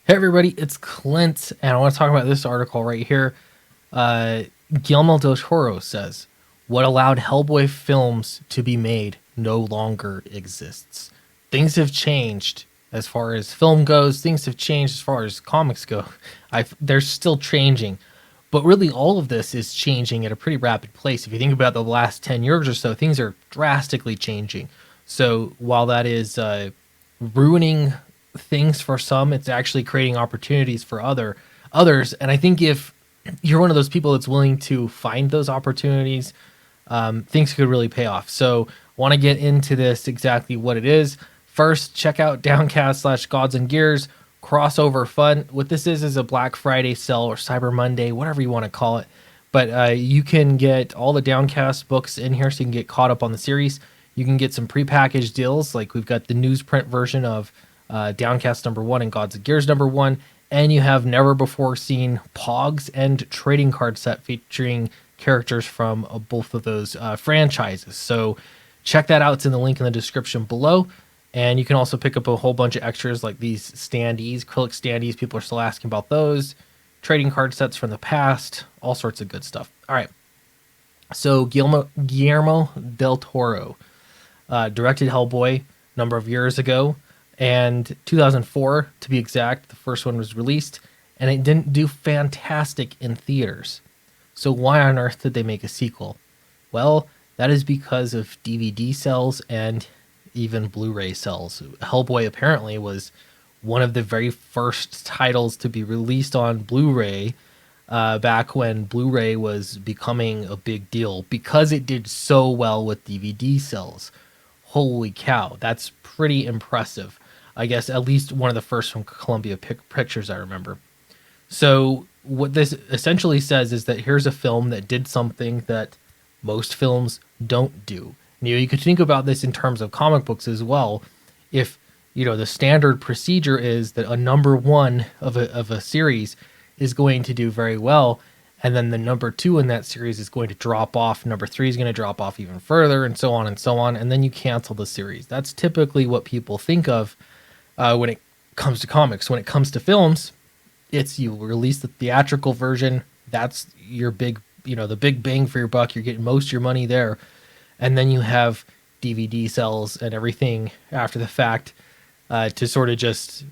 Hey everybody, it's Clint, and I want to talk about this article right here. Uh, Guillermo del Toro says, "What allowed Hellboy films to be made no longer exists. Things have changed as far as film goes. Things have changed as far as comics go. They're still changing, but really all of this is changing at a pretty rapid pace. If you think about the last 10 years or so, things are drastically changing. So while that is ruining things for some, it's actually creating opportunities for others. And I think if you're one of those people that's willing to find those opportunities, things could really pay off. So want to get into this exactly what it is. First, check out Downcast/Gods and Gears crossover fun. What this is a Black Friday sale or Cyber Monday, whatever you want to call it. But you can get all the Downcast books in here, so you can get caught up on the series. You can get some prepackaged deals, like we've got the newsprint version of Downcast #1 and Gods of Gears #1, and you have never before seen Pogs and trading card set featuring characters from both of those franchises. So check that out. It's in the link in the description below. And you can also pick up a whole bunch of extras like these standees, acrylic standees. People are still asking about those. Trading card sets from the past, all sorts of good stuff. All right. So Guillermo del Toro directed Hellboy a number of years ago, and 2004 to be exact. The first one was released, and it didn't do fantastic in theaters. So why on earth did they make a sequel? Well, that is because of DVD sales and even Blu-ray sales. Hellboy apparently was one of the very first titles to be released on Blu-ray back when Blu-ray was becoming a big deal because it did so well with DVD sales. Holy cow, that's pretty impressive. I guess at least one of the first from Columbia Pictures I remember. So what this essentially says is that here's a film that did something that most films don't do. You could think about this in terms of comic books as well. If the standard procedure is that a number one of a series is going to do very well, and then the number two in that series is going to drop off. Number three is going to drop off even further, and so on and so on. And then you cancel the series. That's typically what people think of when it comes to comics. When it comes to films, it's you release the theatrical version. That's your big, the big bang for your buck. You're getting most of your money there. And then you have DVD sales and everything after the fact to sort of just,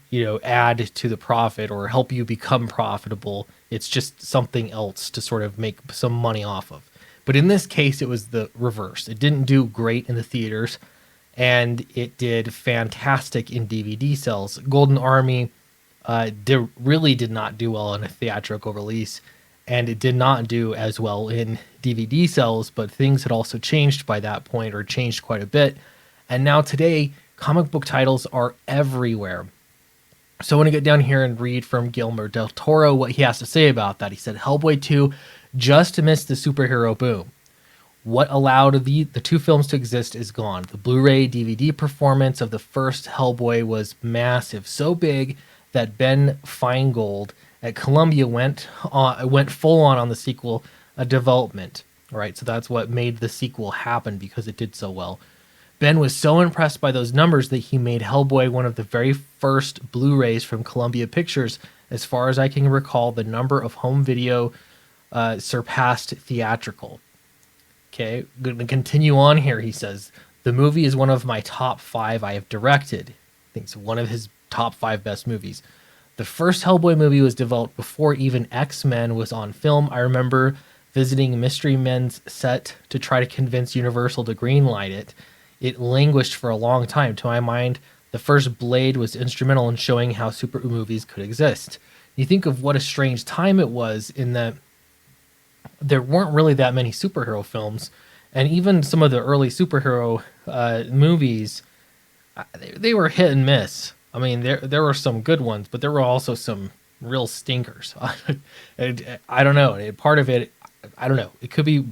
add to the profit or help you become profitable. It's just something else to sort of make some money off of. But in this case, it was the reverse. It didn't do great in the theaters, and it did fantastic in DVD sales. Golden Army really did not do well in a theatrical release, and it did not do as well in DVD sales, but things had also changed by that point, or changed quite a bit. And now today, comic book titles are everywhere. So I want to get down here and read from Guillermo del Toro what he has to say about that. He said, Hellboy 2 just missed the superhero boom. What allowed the two films to exist is gone. The Blu-ray DVD performance of the first Hellboy was massive, so big that Ben Feingold at Columbia went full on the sequel development. All right, so that's what made the sequel happen because it did so well. Ben was so impressed by those numbers that he made Hellboy one of the very first Blu-rays from Columbia Pictures. As far as I can recall, the number of home video surpassed theatrical. Okay, going to continue on here. He says, the movie is one of my top 5 I have directed. I think it's one of his top 5 best movies. The first Hellboy movie was developed before even X-Men was on film. I remember visiting Mystery Men's set to try to convince Universal to greenlight it. It languished for a long time. To my mind, the first Blade was instrumental in showing how super movies could exist. You think of what a strange time it was in that there weren't really that many superhero films, and even some of the early superhero movies, they were hit and miss. I mean, there were some good ones, but there were also some real stinkers. I don't know. Part of it, I don't know. It could be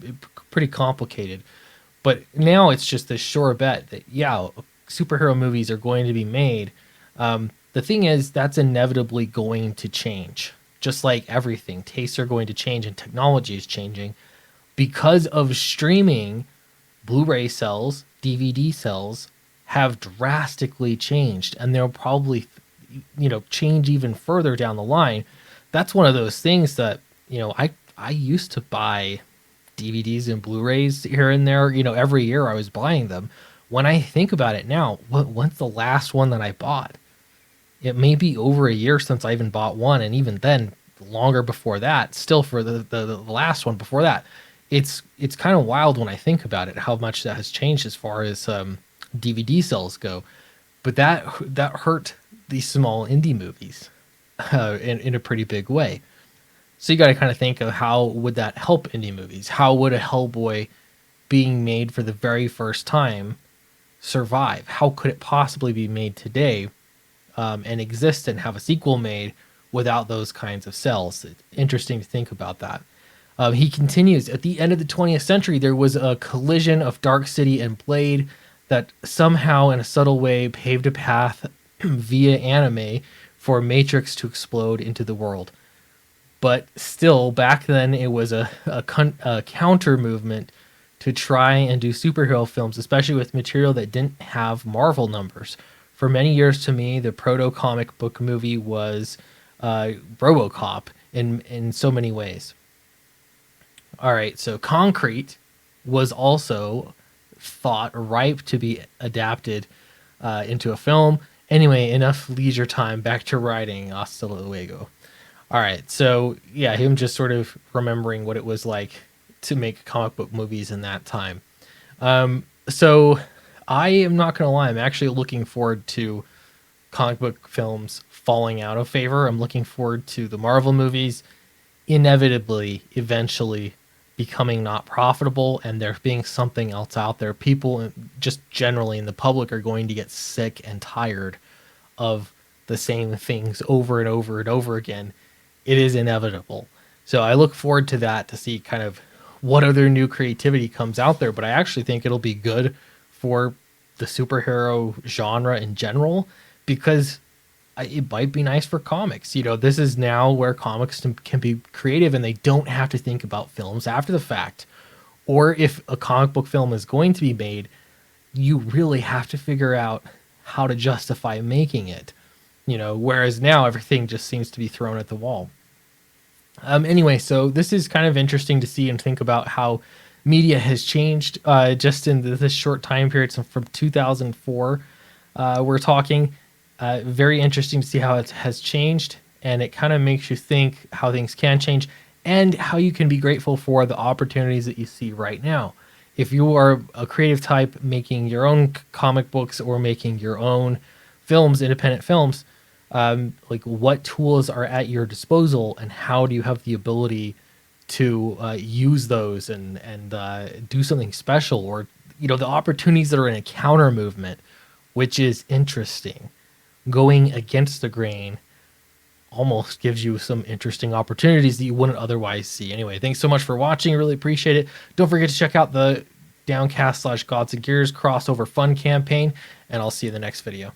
pretty complicated. But now it's just this sure bet that, yeah, superhero movies are going to be made. The thing is, that's inevitably going to change. Just like everything, tastes are going to change and technology is changing. Because of streaming, Blu-ray sales, DVD sales have drastically changed, and they'll probably change even further down the line. That's one of those things that, I used to buy DVDs and Blu-rays here and there. Every year I was buying them. When I think about it now, when's the last one that I bought? It may be over a year since I even bought one, and even then, longer before that. Still, for the last one before that, it's kind of wild when I think about it, how much that has changed as far as DVD sales go. But that hurt these small indie movies in a pretty big way. So you got to kind of think of how would that help indie movies? How would a Hellboy being made for the very first time survive? How could it possibly be made today and exist and have a sequel made without those kinds of sales? It's interesting to think about that. He continues, at the end of the 20th century, there was a collision of Dark City and Blade that somehow, in a subtle way, paved a path via anime for Matrix to explode into the world. But still, back then, it was a counter movement to try and do superhero films, especially with material that didn't have Marvel numbers. For many years, to me, the proto comic book movie was RoboCop in so many ways. All right, so Concrete was also thought ripe to be adapted into a film. Anyway, enough leisure time. Back to writing. Hasta luego. All right, so yeah, him just sort of remembering what it was like to make comic book movies in that time. So I am not going to lie, I'm actually looking forward to comic book films falling out of favor. I'm looking forward to the Marvel movies inevitably, eventually becoming not profitable, and there being something else out there. People just generally in the public are going to get sick and tired of the same things over and over and over again. It is inevitable. So I look forward to that, to see kind of what other new creativity comes out there. But I actually think it'll be good for the superhero genre in general, because it might be nice for comics. This is now where comics can be creative and they don't have to think about films after the fact. Or if a comic book film is going to be made, you really have to figure out how to justify making it. Whereas now everything just seems to be thrown at the wall. Anyway, so this is kind of interesting to see and think about how media has changed just in this short time period. So from 2004, we're talking. Very interesting to see how it has changed, and it kind of makes you think how things can change and how you can be grateful for the opportunities that you see right now. If you are a creative type making your own comic books or making your own films, independent films, like what tools are at your disposal and how do you have the ability to use those and do something special, or the opportunities that are in a counter movement, which is interesting. Going against the grain almost gives you some interesting opportunities that you wouldn't otherwise see. Anyway, thanks so much for watching. Really appreciate it. Don't forget to check out the Downcast /Gods and Gears crossover fun campaign, and I'll see you in the next video.